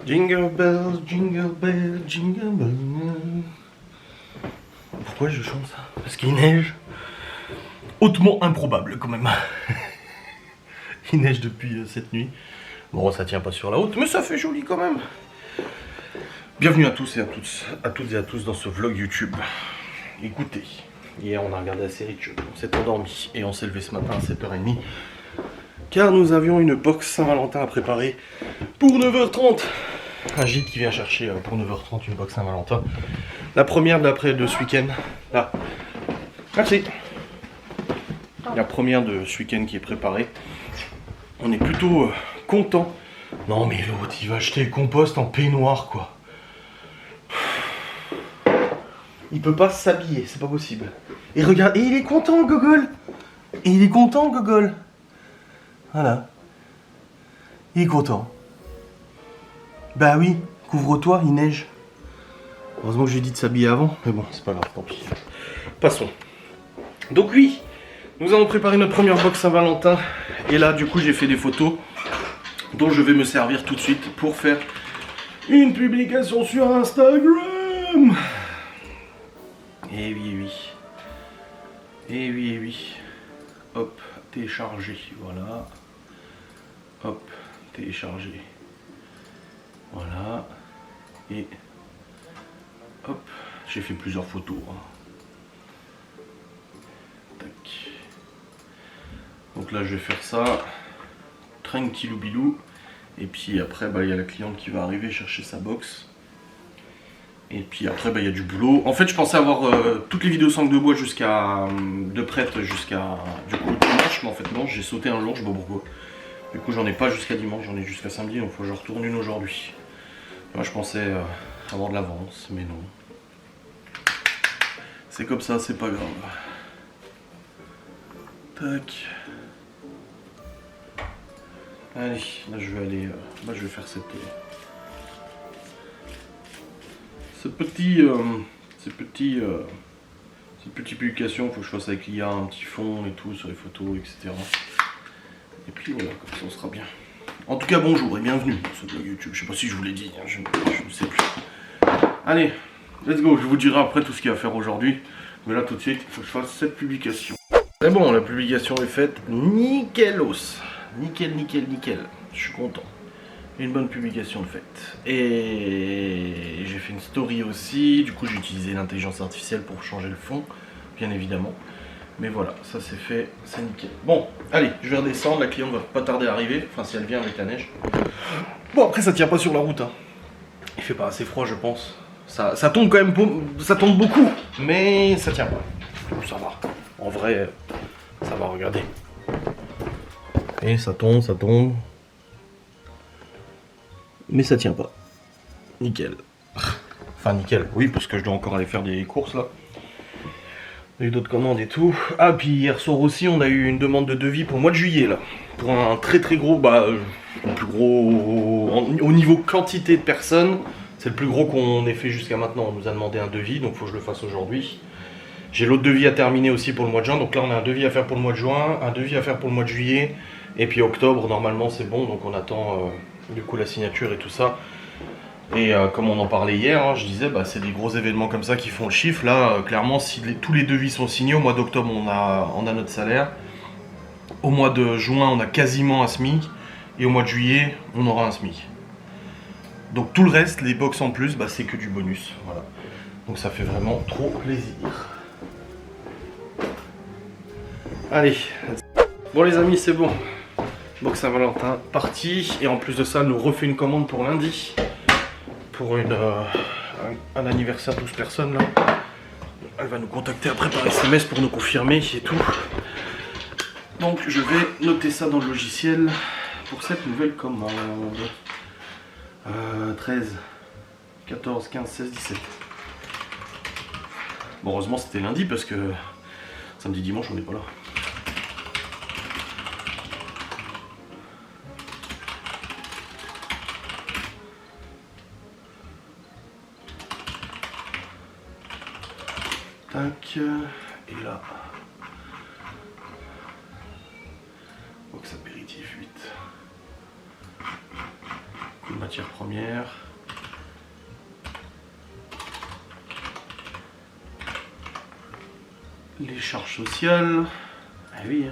Jingle bells, jingle bells, jingle bells. Pourquoi je chante ça? Parce qu'il neige. Hautement improbable quand même. Il neige depuis cette nuit. Bon, ça tient pas sur la route, mais ça fait joli quand même. Bienvenue à tous et à toutes et à tous dans ce vlog YouTube. Écoutez, hier on a regardé la série Chuck, on s'est endormi et on s'est levé ce matin à 7h30. Car nous avions une box Saint-Valentin à préparer pour 9h30. Un gîte qui vient chercher pour 9h30 une box Saint-Valentin. La première de ce week-end. Là. Merci. La première de ce week-end qui est préparée. On est plutôt content. Non mais l'autre il va acheter le compost en peignoir quoi. Il peut pas s'habiller, c'est pas possible. Et regarde, et il est content Gogol. Et il est content Gogol. Voilà. Il est content. Bah oui, couvre-toi, il neige. Heureusement que j'ai dit de s'habiller avant, mais bon, c'est pas grave, tant pis. Passons. Donc oui, nous allons préparer notre première box Saint-Valentin. Et là, du coup, j'ai fait des photos dont je vais me servir tout de suite pour faire une publication sur Instagram. Et oui, oui. Et oui, et oui. Hop, télécharger, voilà. Hop, télécharger. Voilà. Et hop, j'ai fait plusieurs photos. Tac. Donc là, je vais faire ça. Tranquillou bilou. Et puis après, il y a la cliente qui va arriver chercher sa box. Et puis après, il y a du boulot. En fait, je pensais avoir toutes les vidéos sangle de bois de prête jusqu'à du coup dimanche. Mais en fait, non, j'ai sauté un jour, je sais pas pourquoi. Du coup, j'en ai pas jusqu'à dimanche, j'en ai jusqu'à samedi. Donc, il faut que je retourne une aujourd'hui. Moi, je pensais avoir de l'avance, mais non. C'est comme ça, c'est pas grave. Tac. Allez, là je vais aller. Là je vais faire cette petite publication. Faut que je fasse avec l'IA un petit fond et tout sur les photos, etc. Et puis voilà, comme ça on sera bien. En tout cas, bonjour et bienvenue dans ce vlog YouTube. Je sais pas si je vous l'ai dit, hein, je ne sais plus. Allez, let's go. Je vous dirai après tout ce qu'il y a à faire aujourd'hui. Mais là tout de suite, il faut que je fasse cette publication. C'est bon, la publication est faite. Nickelos. Nickel, nickel, nickel. Je suis content. Une bonne publication de faite. Et j'ai fait une story aussi. Du coup, j'ai utilisé l'intelligence artificielle pour changer le fond, bien évidemment. Mais voilà, ça c'est fait, c'est nickel. Bon, allez, je vais redescendre. La cliente va pas tarder à arriver. Enfin, si elle vient avec la neige. Bon, après, ça tient pas sur la route. Hein. Il fait pas assez froid, je pense. Ça tombe quand même, ça tombe beaucoup. Mais ça tient pas. Ça va. En vrai, ça va, regardez. Et ça tombe, ça tombe. Mais ça tient pas. Nickel. Enfin nickel, oui, parce que je dois encore aller faire des courses là. Il y a eu d'autres commandes et tout. Ah, puis hier soir aussi, on a eu une demande de devis pour le mois de juillet là. Pour un très très gros, le plus gros au niveau quantité de personnes. C'est le plus gros qu'on ait fait jusqu'à maintenant. On nous a demandé un devis, donc il faut que je le fasse aujourd'hui. J'ai l'autre devis à terminer aussi pour le mois de juin. Donc là, on a un devis à faire pour le mois de juin, un devis à faire pour le mois de juillet. Et puis octobre, normalement, c'est bon. Donc on attend du coup la signature et tout ça. Et comme on en parlait hier, hein, je disais, c'est des gros événements comme ça qui font le chiffre. Là, clairement, si tous les devis sont signés, au mois d'octobre, on a notre salaire. Au mois de juin, on a quasiment un SMIC. Et au mois de juillet, on aura un SMIC. Donc tout le reste, les box en plus, c'est que du bonus. Voilà. Donc ça fait vraiment trop plaisir. Allez. Bon les amis, c'est bon. Box Saint-Valentin parti. Et en plus de ça, elle nous refait une commande pour lundi. Pour un anniversaire 12 personnes là. Elle va nous contacter après par SMS pour nous confirmer et tout. Donc je vais noter ça dans le logiciel pour cette nouvelle commande. 13, 14, 15, 16, 17. Bon, heureusement c'était lundi parce que samedi, dimanche on n'est pas là. Tac, et là. Box apéritif 8. matières premières. Les charges sociales. Ah oui.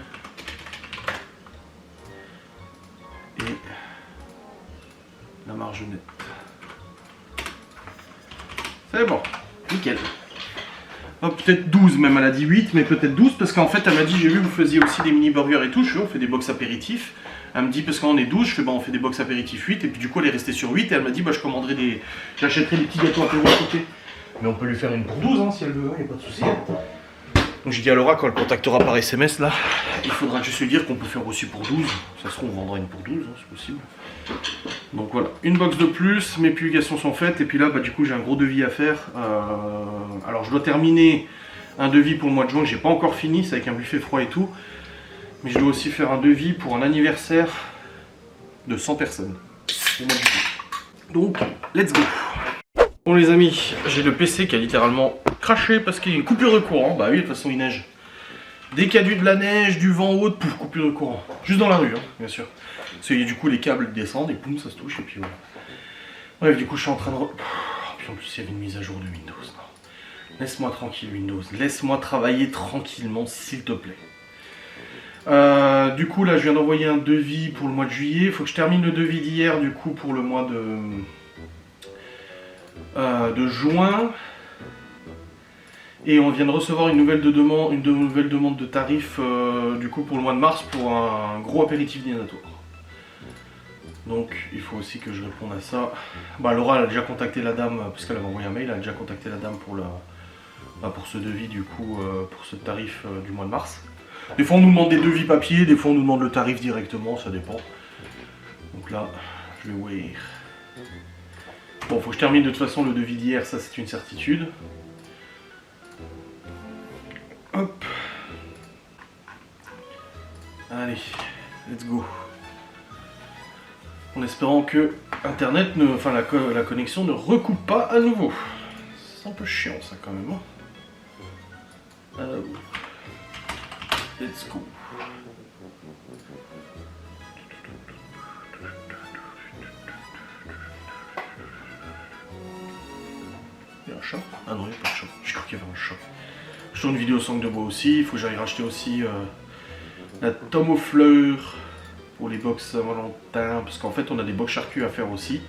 Et la marge nette. C'est bon, nickel. Oh, peut-être 12 même, elle a dit 8, mais peut-être 12 parce qu'en fait elle m'a dit j'ai vu vous faisiez aussi des mini burgers et tout, je fais on fait des box apéritifs. Elle me dit parce qu'on est 12, je fais bah on fait des box apéritifs 8 et puis du coup elle est restée sur 8 et elle m'a dit bah je commanderai des. J'achèterai des petits gâteaux apéro à côté. Mais on peut lui faire une pour 12 hein, si elle veut, il n'y a pas de souci. Donc j'ai dit à Laura quand elle contactera par SMS là, il faudra juste lui dire qu'on peut faire aussi pour 12. Ça se trouve on vendra une pour 12, hein, c'est possible. Donc voilà, une box de plus, mes publications sont faites et puis là bah du coup j'ai un gros devis à faire. Alors je dois terminer un devis pour le mois de juin que j'ai pas encore fini, c'est avec un buffet froid et tout. Mais je dois aussi faire un devis pour un anniversaire de 100 personnes au mois de juillet. Donc let's go. Bon les amis, j'ai le PC qui a littéralement craché parce qu'il y a une coupure de courant. Bah oui, de toute façon il neige. Dès qu'il y a de la neige, du vent haut, pouf, coupure de courant. Juste dans la rue, hein, bien sûr. Parce que du coup les câbles descendent et poum, ça se touche et puis voilà. Bref, du coup je suis en train de... Puis en plus il y avait une mise à jour de Windows. Non. Laisse-moi tranquille Windows. Laisse-moi travailler tranquillement s'il te plaît. Du coup là je viens d'envoyer un devis pour le mois de juillet. Il faut que je termine le devis d'hier du coup pour le mois de juin. Et on vient de recevoir une nouvelle demande de tarif du coup pour le mois de mars pour un gros apéritif dînatoire. Donc il faut aussi que je réponde à ça. Bah Laura elle a déjà contacté la dame, parce qu'elle avait envoyé un mail, elle a déjà contacté la dame pour ce devis du coup, pour ce tarif du mois de mars. Des fois on nous demande des devis papier, des fois on nous demande le tarif directement, ça dépend. Donc là, je vais ouvrir. Bon, faut que je termine de toute façon le devis d'hier, ça c'est une certitude. Hop. Allez, let's go. En espérant que internet, la connexion ne recoupe pas à nouveau. C'est un peu chiant ça quand même. Let's go. Il y a un chat? Ah non, il n'y a pas de chat. Je crois qu'il y avait un chat. Je tourne une vidéo sangle de bois aussi. Il faut que j'aille racheter aussi la tome aux fleurs pour les box Saint-Valentin. Parce qu'en fait, on a des box charcuts à faire aussi.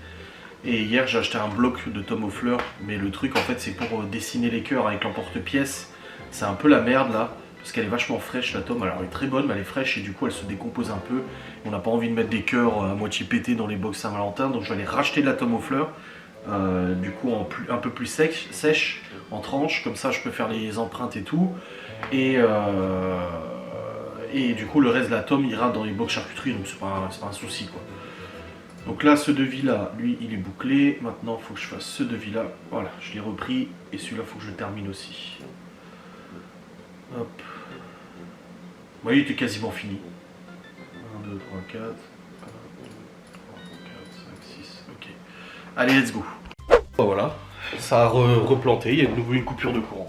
Et hier, j'ai acheté un bloc de tome aux fleurs. Mais le truc, en fait, c'est pour dessiner les cœurs avec l'emporte-pièce. C'est un peu la merde là. Parce qu'elle est vachement fraîche la tome, alors elle est très bonne mais elle est fraîche et du coup elle se décompose un peu. On n'a pas envie de mettre des cœurs à moitié pétés dans les box Saint-Valentin, donc je vais aller racheter de la tome aux fleurs. Du coup un peu plus sèche, en tranches, comme ça je peux faire les empreintes et tout. Et du coup le reste de la tome ira dans les box charcuterie, donc c'est pas un souci quoi. Donc là ce devis là, lui il est bouclé, maintenant il faut que je fasse ce devis là, voilà je l'ai repris et celui-là il faut que je le termine aussi. Hop. Oui, il était quasiment fini. 1, 2, 3, 4. 1, 2, 3, 4, 5, 6. Ok. Allez, let's go. Voilà. Ça a replanté. Il y a de nouveau une coupure de courant.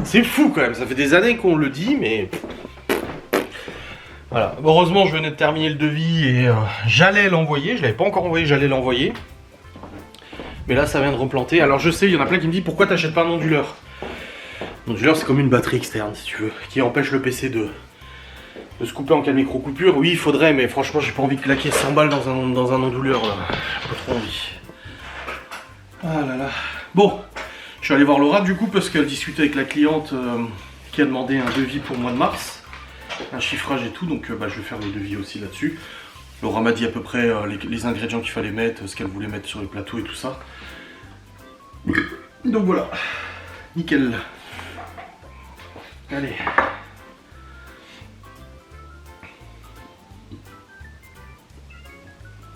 C'est fou quand même. Ça fait des années qu'on le dit, mais. Voilà. Heureusement, je venais de terminer le devis et j'allais l'envoyer. Je l'avais pas encore envoyé, j'allais l'envoyer. Mais là, ça vient de replanter. Alors, je sais, il y en a plein qui me disent pourquoi t'achètes pas un onduleur. L'onduleur, c'est comme une batterie externe, si tu veux, qui empêche le PC de se couper en cas de micro-coupure. Oui, il faudrait, mais franchement, j'ai pas envie de claquer 100 balles dans un onduleur, là. J'ai pas trop envie. Ah là là. Bon, je suis allé voir Laura, du coup, parce qu'elle discutait avec la cliente qui a demandé un devis pour le mois de mars. Un chiffrage et tout, donc je vais faire le devis aussi là-dessus. Laura m'a dit à peu près les ingrédients qu'il fallait mettre, ce qu'elle voulait mettre sur le plateau et tout ça. Donc voilà. Nickel. Allez.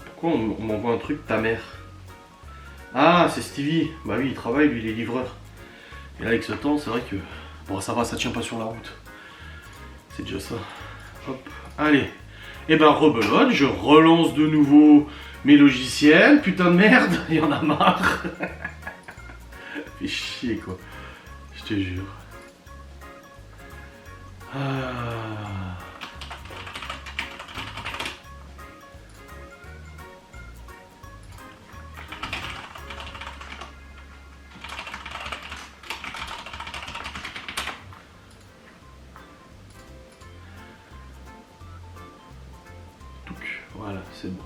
Pourquoi on m'envoie un truc, ta mère? Ah, c'est Stevie. Bah oui, il travaille, lui, il est livreur. Et là, avec ce temps, c'est vrai que... Bon, ça va, ça tient pas sur la route. C'est déjà ça. Hop. Allez. Et ben, rebelote, je relance de nouveau mes logiciels. Putain de merde, il y en a marre. Fait chier, quoi. Je te jure. Ah. Voilà, c'est bon.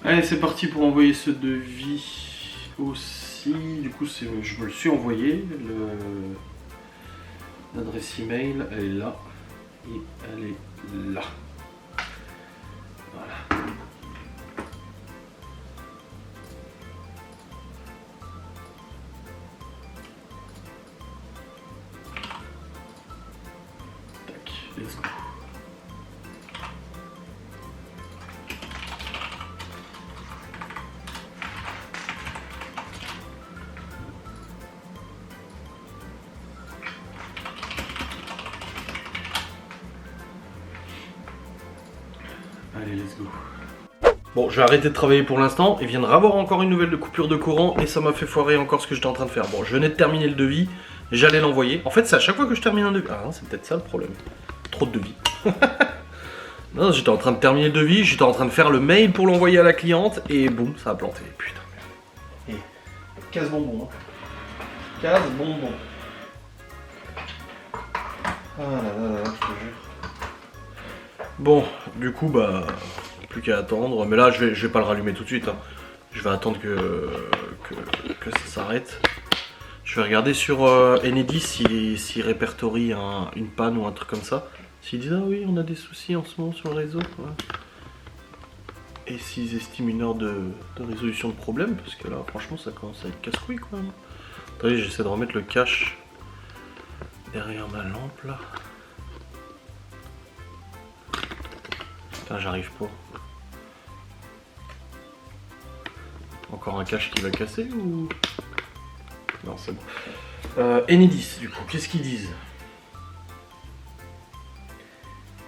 Allez, c'est parti pour envoyer ce devis aussi. Du coup, je me le suis envoyé. L'adresse email, elle est là. Et elle est là. Voilà. Tac, let's go. Allez, let's go. Bon, je vais arrêter de travailler pour l'instant. Il viendra avoir encore une nouvelle de coupure de courant et ça m'a fait foirer encore ce que j'étais en train de faire. Bon, je venais de terminer le devis, j'allais l'envoyer. En fait, c'est à chaque fois que je termine un devis. Ah, c'est peut-être ça le problème. Trop de devis. Non, j'étais en train de terminer le devis, j'étais en train de faire le mail pour l'envoyer à la cliente et boum, ça a planté. Putain. Et casse bonbon. Hein. Casse bonbon. Ah là là là, je te jure. Bon, du coup, bah, plus qu'à attendre. Mais là, je vais pas le rallumer tout de suite. Hein. Je vais attendre que ça s'arrête. Je vais regarder sur Enedis s'il répertorie une panne ou un truc comme ça. S'ils disent, ah oui, on a des soucis en ce moment sur le réseau. Ouais. Et s'ils estiment une heure de résolution de problème, parce que là, franchement, ça commence à être casse-couille, quoi. Attendez, j'essaie de remettre le cache derrière ma lampe, là. Putain, j'arrive pas. Encore un cache qui va casser ou... Non, c'est bon. Enedis, du coup, qu'est-ce qu'ils disent?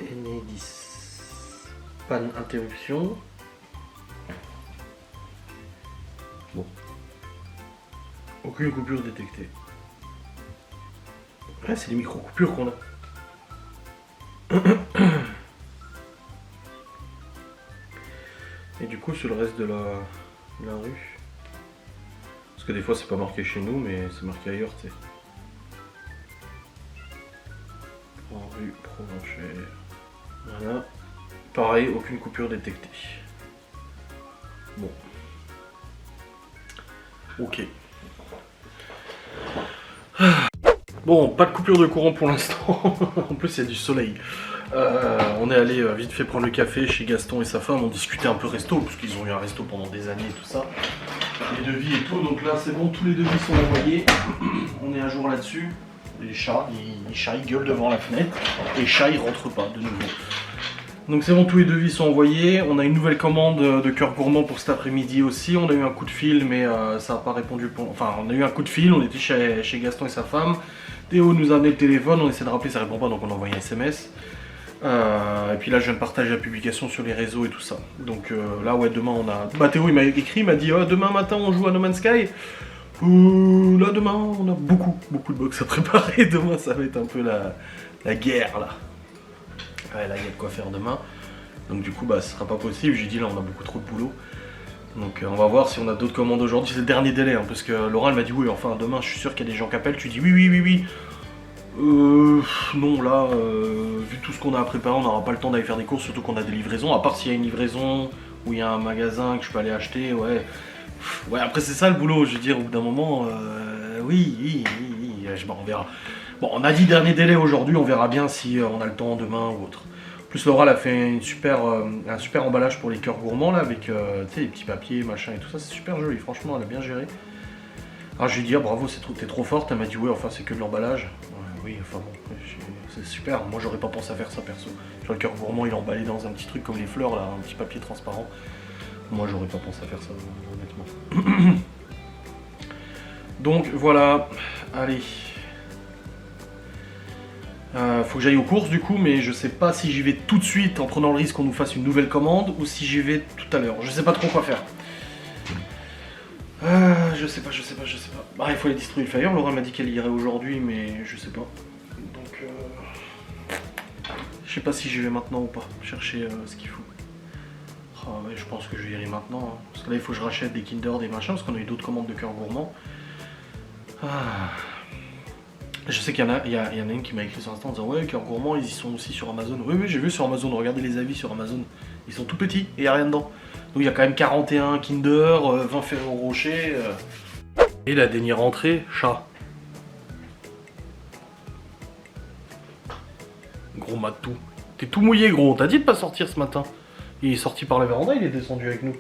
Enedis. Panne interruption. Bon. Aucune coupure détectée. Ouais, c'est les micro-coupures qu'on a. Et du coup, sur le reste de la rue. Parce que des fois, c'est pas marqué chez nous, mais c'est marqué ailleurs, tu sais. En rue Provenchère. Voilà. Pareil, aucune coupure détectée. Bon. Ok. Bon, pas de coupure de courant pour l'instant. En plus, il y a du soleil. On est allé vite fait prendre le café chez Gaston et sa femme. On discutait un peu resto, parce qu'ils ont eu un resto pendant des années et tout ça. Les devis et tout. Donc là, c'est bon, tous les devis sont envoyés. On est à jour là-dessus. Les chats, ils gueulent devant la fenêtre. Et les chats, ils rentrent pas de nouveau. Donc c'est bon, tous les devis sont envoyés. On a une nouvelle commande de cœur gourmand pour cet après-midi aussi. On a eu un coup de fil, mais ça n'a pas répondu. Enfin, on a eu un coup de fil. On était chez Gaston et sa femme. Théo nous a amené le téléphone. On essaie de rappeler, ça répond pas, donc on a envoyé un SMS. Et puis là, je viens de partager la publication sur les réseaux et tout ça. Donc là, ouais, demain on a. Bah, Théo, il m'a écrit, il m'a dit, oh, demain matin on joue à No Man's Sky. Là, demain, on a beaucoup de box à préparer. Demain, ça va être un peu la guerre là. Ouais, là, il y a de quoi faire demain. Donc du coup, bah, ce sera pas possible. J'ai dit, là, on a beaucoup trop de boulot. Donc on va voir si on a d'autres commandes aujourd'hui. C'est le dernier délai, hein, parce que Laura, elle m'a dit, oui, enfin, demain, je suis sûr qu'il y a des gens qui appellent. Tu dis, oui. Non, là, vu tout ce qu'on a à préparer, on n'aura pas le temps d'aller faire des courses, surtout qu'on a des livraisons. À part s'il y a une livraison où il y a un magasin que je peux aller acheter, ouais. Ouais, après, c'est ça le boulot, je veux dire, au bout d'un moment, oui, on verra. Bon, on a dit dernier délai aujourd'hui, on verra bien si on a le temps demain ou autre. En plus, Laura, elle a fait un super emballage pour les cœurs gourmands, là, avec les petits papiers, machin et tout ça. C'est super joli, franchement, elle a bien géré. Alors, je lui ai dit, ah, bravo, t'es trop forte. Elle m'a dit, ouais, enfin, c'est que de l'emballage. Oui, enfin bon, c'est super. Moi, j'aurais pas pensé à faire ça perso. Genre, le cœur gourmand, il est emballé dans un petit truc comme les fleurs, là, un petit papier transparent. Moi, j'aurais pas pensé à faire ça, honnêtement. Donc, voilà. Allez. Faut que j'aille aux courses du coup, mais je sais pas si j'y vais tout de suite en prenant le risque qu'on nous fasse une nouvelle commande ou si j'y vais tout à l'heure. Je sais pas trop quoi faire. Je sais pas. Bah, il faut aller distribuer le flyer. Laura m'a dit qu'elle irait aujourd'hui, mais je sais pas. Donc, je sais pas si j'y vais maintenant ou pas. Chercher ce qu'il faut. Ah ouais, je pense que je vais y aller maintenant. Hein. Parce que là, il faut que je rachète des Kinder, des machins, parce qu'on a eu d'autres commandes de cœur gourmand. Je sais qu'il y en a une qui m'a écrit sur Insta en disant ouais, Cœur Gourmand, ils y sont aussi sur Amazon. Oui, j'ai vu sur Amazon, regardez les avis sur Amazon. Ils sont tout petits et il n'y a rien dedans. Donc il y a quand même 41 Kinder, 20 Ferrero Rocher. Et la dernière rentrée, chat. Gros matou. T'es tout mouillé, gros. T'as dit de pas sortir ce matin. Il est sorti par la véranda, il est descendu avec nous.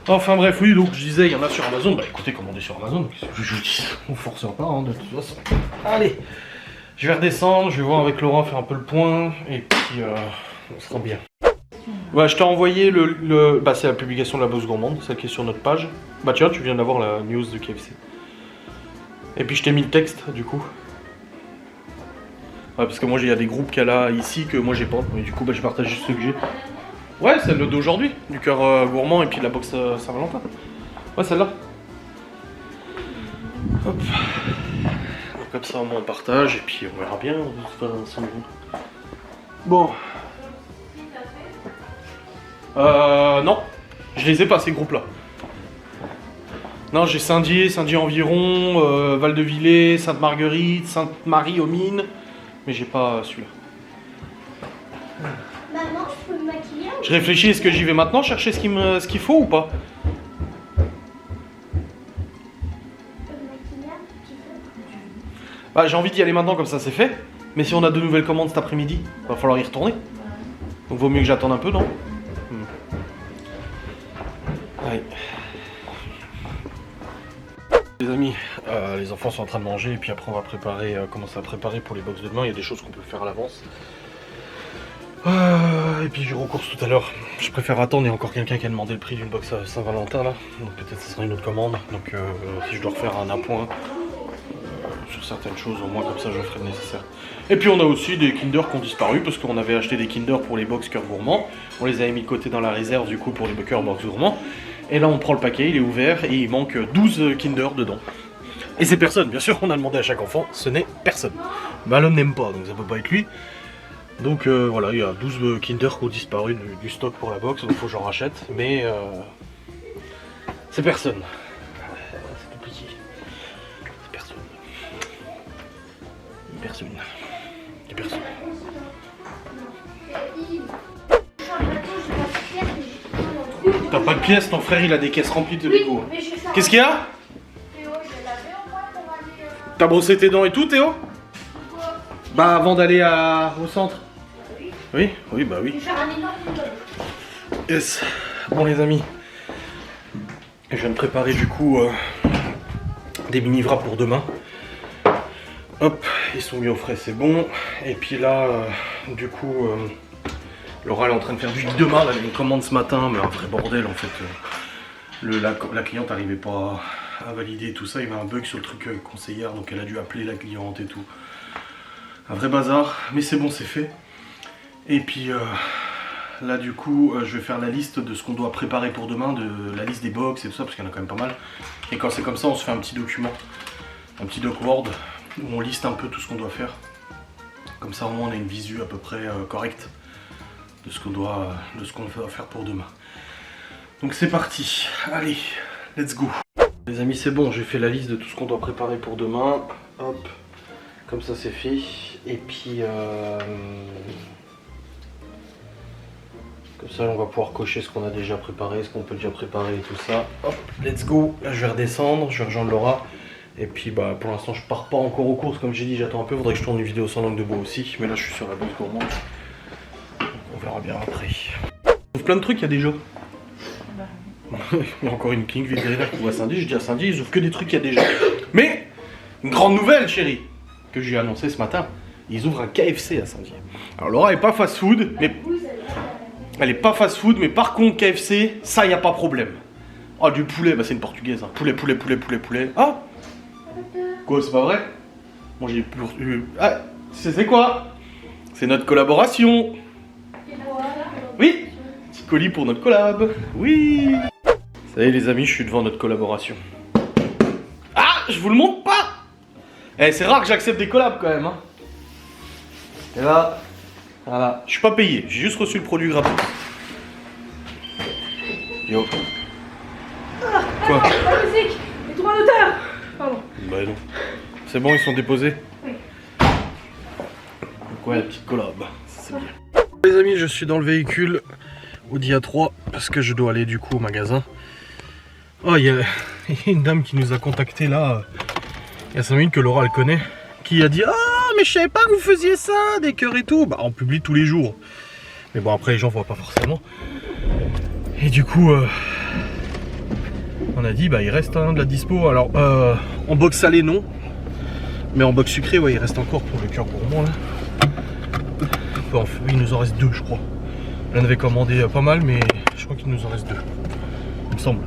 Enfin bref, oui, donc je disais, il y en a sur Amazon. Bah écoutez, commandez sur Amazon. Je vous dis, on force pas, hein, de toute façon. Allez, je vais redescendre, je vais voir avec Laura, faire un peu le point, et puis on sera bien. Ouais, je t'ai envoyé bah c'est la publication de la box gourmande, celle qui est sur notre page. Bah tiens, tu viens d'avoir la news de KFC. Et puis je t'ai mis le texte, du coup. Ouais, parce que moi, il y a des groupes qu'elle a ici que moi j'ai pas. Et du coup, bah, je partage juste ce que j'ai. Ouais, celle d'aujourd'hui, du cœur gourmand et puis de la box Saint-Valentin. Ouais, celle-là. Hop. Donc, comme ça, au moins, on partage et puis on verra bien. Bon. Non. Je les ai pas, ces groupes-là. Non, j'ai Saint-Dié environ, Val-de-Villers, Sainte-Marguerite, Sainte-Marie-aux-Mines. Mais j'ai pas celui-là. Maman, je peux me maquiller? Je réfléchis, est-ce que j'y vais maintenant chercher ce qu'il faut ou pas? Bah, j'ai envie d'y aller maintenant, comme ça c'est fait. Mais si on a de nouvelles commandes cet après-midi, va falloir y retourner. Donc vaut mieux que j'attende un peu, non? Allez. Les amis, les enfants sont en train de manger et puis après on va préparer, commencer à préparer pour les box de demain. Il y a des choses qu'on peut faire à l'avance. Et puis j'ai recours tout à l'heure. Je préfère attendre, il y a encore quelqu'un qui a demandé le prix d'une box à Saint-Valentin là. Donc peut-être ce sera une autre commande. Donc si je dois refaire un appoint sur certaines choses, au moins comme ça je ferai le nécessaire. Et puis on a aussi des Kinder qui ont disparu parce qu'on avait acheté des Kinder pour les box cœur gourmand. On les avait mis de côté dans la réserve du coup pour les cœur box gourmand. Et là on prend le paquet, il est ouvert et il manque 12 Kinder dedans. Et c'est personne, bien sûr, on a demandé à chaque enfant, ce n'est personne. Malone n'aime pas, donc ça peut pas être lui. Donc voilà, il y a 12 Kinder qui ont disparu du stock pour la box, donc il faut que j'en rachète, mais c'est personne. C'est tout petit. C'est personne. Personne. C'est personne. T'as pas de pièces, ton frère il a des caisses remplies de Lego. Qu'est-ce qu'il y a? T'as brossé tes dents et tout, Théo? Bah avant d'aller au centre. Oui, oui, bah oui. Yes. Bon les amis, je viens de préparer du coup des mini wraps pour demain. Hop, ils sont mis au frais, c'est bon. Et puis là, du coup, Laura elle est en train de faire du demain. Elle avait une commande ce matin, mais un vrai bordel en fait. La cliente n'arrivait pas à valider tout ça. Il y avait un bug sur le truc conseillère, donc elle a dû appeler la cliente et tout. Un vrai bazar, mais c'est bon, c'est fait. Et puis là du coup je vais faire la liste de ce qu'on doit préparer pour demain, de la liste des box et tout ça, parce qu'il y en a quand même pas mal. Et quand c'est comme ça, on se fait un petit document, un petit doc Word, où on liste un peu tout ce qu'on doit faire. Comme ça au moins on a une visu à peu près correcte de ce qu'on doit faire pour demain. Donc c'est parti, allez, let's go. Les amis, c'est bon, j'ai fait la liste de tout ce qu'on doit préparer pour demain. Hop, comme ça c'est fait. Et puis comme ça on va pouvoir cocher ce qu'on a déjà préparé, ce qu'on peut déjà préparer et tout ça. Hop, let's go. Là je vais redescendre, je vais rejoindre Laura. Et puis bah pour l'instant je pars pas encore aux courses, comme j'ai dit, j'attends un peu, faudrait que je tourne une vidéo sans langue de bois aussi. Mais là je suis sur la box gourmande. On verra bien après. Il y a plein de trucs, il y a déjà. Il y a encore une clinique vétérinaire qui voit Saint-Dié, je dis à Saint-Dié, ils ouvrent que des trucs qu'il y a déjà. Mais, une grande nouvelle chérie, que j'ai annoncé ce matin, ils ouvrent un KFC à Saint-Dié. Alors Laura est pas fast-food, mais... Elle est pas fast-food, mais par contre KFC, ça y a pas problème. Oh du poulet, bah c'est une portugaise, hein. Poulet. Ah, quoi, c'est pas vrai? Bon j'ai plus... Ah, c'est quoi? C'est notre collaboration. Oui, petit colis pour notre collab. Oui. Ça y est les amis, je suis devant notre collaboration. Ah, je vous le montre pas. Eh, c'est rare que j'accepte des collabs quand même, hein. Et là, voilà, je suis pas payé, j'ai juste reçu le produit gratos. Yo. Quoi? La musique, les droits d'auteur. Pardon. Bah non. C'est bon, ils sont déposés? Oui. Donc ouais, la petite collab, c'est bien. Les amis, je suis dans le véhicule Audi A3 parce que je dois aller du coup au magasin. Oh, il y a une dame qui nous a contacté là, il y a 5 minutes, que Laura elle connaît, qui a dit « Ah, mais je savais pas que vous faisiez ça, des cœurs et tout !» Bah on publie tous les jours. Mais bon, après les gens voient pas forcément. Et du coup, on a dit bah il reste de la dispo. Alors en box salé non, mais en box sucré ouais il reste encore pour le cœur gourmand là. Enfin, il nous en reste 2 je crois. On avait commandé pas mal, mais je crois qu'il nous en reste 2, il me semble.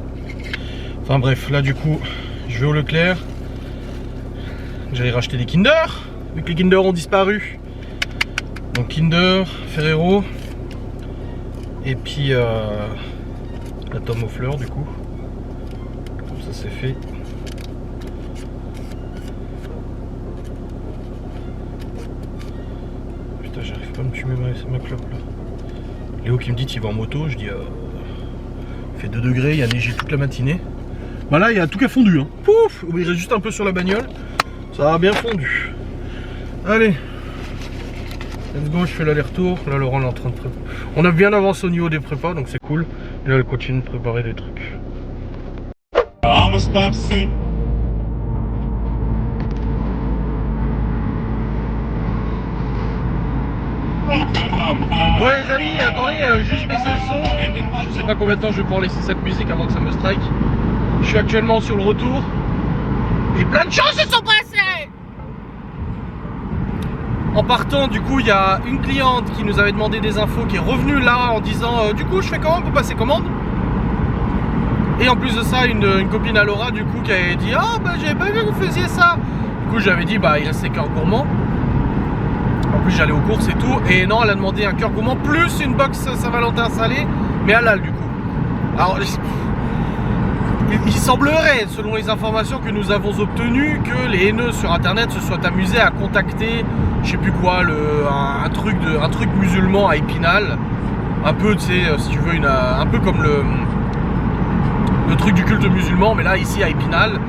Enfin bref, là du coup je vais au Leclerc. J'allais racheter des Kinder, vu que les Kinder ont disparu. Donc Kinder, Ferrero, et puis la tome aux fleurs du coup. Comme ça c'est fait. Putain, j'arrive pas à me fumer ma clope là. Léo qui me dit qu'il va en moto, je dis il fait 2 degrés, il y a neigé toute la matinée. Bah là il y a tout qui a fondu hein. Pouf, il reste juste un peu sur la bagnole. Ça a bien fondu. Allez, let's go, je fais l'aller-retour. Là Laurent est en train de préparer. On a bien avancé au niveau des prépas, donc c'est cool. Et là elle continue de préparer des trucs. Ouais les amis, attendez, juste baisser le son. Je sais pas combien de temps je vais pouvoir laisser cette musique avant que ça me strike. Je suis actuellement sur le retour. Et plein de choses se sont passées. En partant, du coup, il y a une cliente qui nous avait demandé des infos qui est revenue là en disant du coup, je fais comment pour passer commande? Et en plus de ça, une copine à Laura, du coup, qui avait dit ah bah j'avais pas vu que vous faisiez ça. Du coup, j'avais dit bah il restait cœur gourmand. En plus, j'allais aux courses et tout. Et non, elle a demandé un cœur gourmand plus une box Saint-Valentin salée, mais halal du coup. Alors, il semblerait, selon les informations que nous avons obtenues, que les haineux sur internet se soient amusés à contacter, je sais plus quoi, un truc musulman à Épinal. Un peu, tu sais, si tu veux, un peu comme le truc du culte musulman, mais là, ici à Épinal,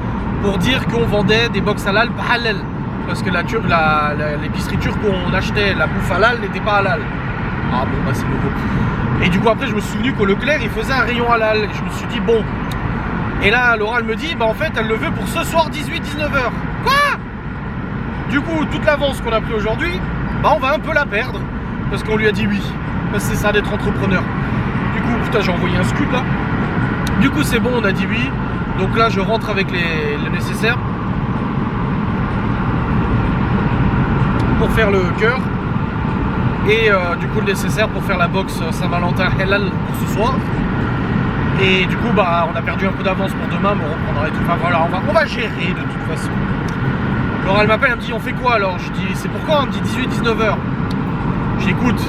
pour dire qu'on vendait des box halal pas halal. Parce que l'épicerie turque où on achetait la bouffe halal n'était pas halal. Ah bon, bah c'est nouveau. Et du coup, après, je me suis souvenu qu'au Leclerc, il faisait un rayon halal. Et je me suis dit, bon. Et là, Laura, elle me dit, bah en fait, elle le veut pour ce soir 18-19h. Quoi? Du coup, toute l'avance qu'on a pris aujourd'hui, bah on va un peu la perdre. Parce qu'on lui a dit oui. Parce que c'est ça d'être entrepreneur. Du coup, putain, j'ai envoyé un scud là. Du coup, c'est bon, on a dit oui. Donc là, je rentre avec le nécessaire pour faire le cœur. Et du coup, le nécessaire pour faire la box Saint-Valentin halal pour ce soir. Et du coup, bah, on a perdu un peu d'avance pour demain, mais on reprendra et tout. Enfin voilà, on va gérer de toute façon. Alors elle m'appelle, elle me dit, on fait quoi alors? Je dis, c'est pourquoi? Elle me dit 18-19h. J'écoute,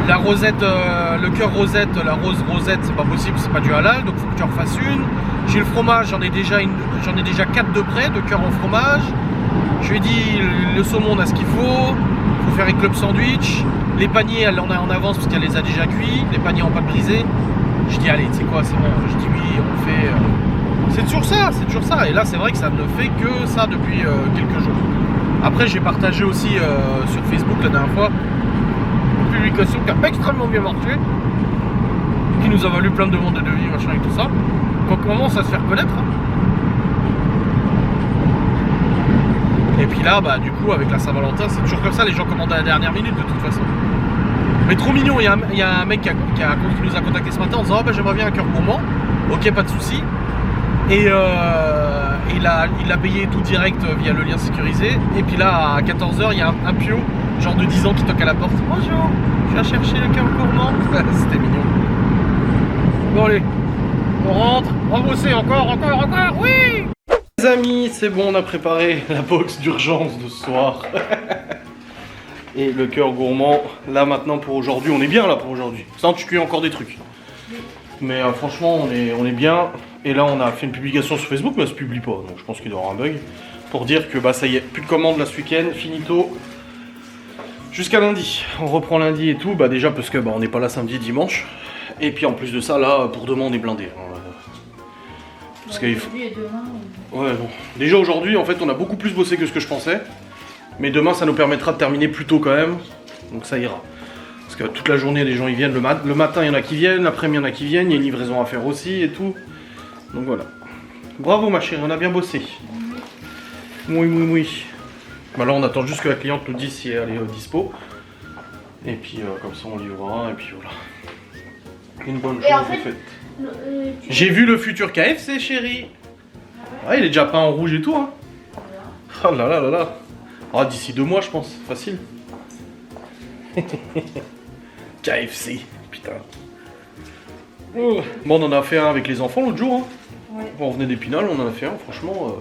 la rosette, le cœur rosette, la rose rosette, c'est pas possible, c'est pas du halal, donc faut que tu en fasses une. J'ai le fromage, j'en ai déjà 4 de près, de cœur en fromage. Je lui ai dit, le saumon, on a ce qu'il faut faire les club sandwich. Les paniers, elle en a en avance parce qu'elle les a déjà cuits, les paniers en pâte brisée. Je dis allez, tu sais quoi, c'est bon. Je dis oui, on fait. C'est toujours ça. Et là, c'est vrai que ça ne fait que ça depuis quelques jours. Après, j'ai partagé aussi sur Facebook la dernière fois une publication qui a extrêmement bien marché, qui nous a valu plein de demandes de devis, machin et tout ça. Quand on commence à se faire connaître. Et puis là, bah du coup, avec la Saint-Valentin, c'est toujours comme ça. Les gens commandent à la dernière minute de toute façon. Mais trop mignon, il y a un mec qui nous a contacté ce matin en disant oh, bah, j'aimerais bien un cœur gourmand. Ok, pas de souci. Et il a payé tout direct via le lien sécurisé. Et puis là, à 14h, il y a un pio, genre de 10 ans, qui toque à la porte. Bonjour, je viens chercher le cœur gourmand. C'était mignon. Bon, allez, on rentre, on va bosser encore, oui! Les amis, c'est bon, on a préparé la box d'urgence de ce soir. Et le cœur gourmand, là maintenant pour aujourd'hui, on est bien là pour aujourd'hui. Ça, tu cuis encore des trucs. Mais franchement, on est bien. Et là, on a fait une publication sur Facebook, mais elle se publie pas. Donc je pense qu'il doit y avoir un bug. Pour dire que bah ça y est, plus de commandes là ce week-end, finito. Jusqu'à lundi. On reprend lundi et tout. Bah déjà parce que bah, on n'est pas là samedi, dimanche. Et puis en plus de ça, là, pour demain, on est blindé. Parce aujourd'hui et demain. Ouais, bon. Déjà aujourd'hui, en fait, on a beaucoup plus bossé que ce que je pensais. Mais demain, ça nous permettra de terminer plus tôt quand même. Donc ça ira. Parce que toute la journée, les gens ils viennent. Le matin, il y en a qui viennent. L'après-midi, il y en a qui viennent. Il y a une livraison à faire aussi et tout. Donc voilà. Bravo ma chérie, on a bien bossé. Oui. Bah là, on attend juste que la cliente nous dise si elle est dispo. Et puis comme ça, on livrera. Et puis voilà. Une bonne chose de faite. J'ai vu le futur KFC, chérie. Ah, il est déjà peint en rouge et tout. Hein. Oh là là là là. Ah, d'ici 2 mois, je pense. Facile. KFC. Putain. Oh. Bon, on en a fait un avec les enfants l'autre jour. Hein. Ouais. Bon, on venait d'Épinal, on en a fait un. Franchement,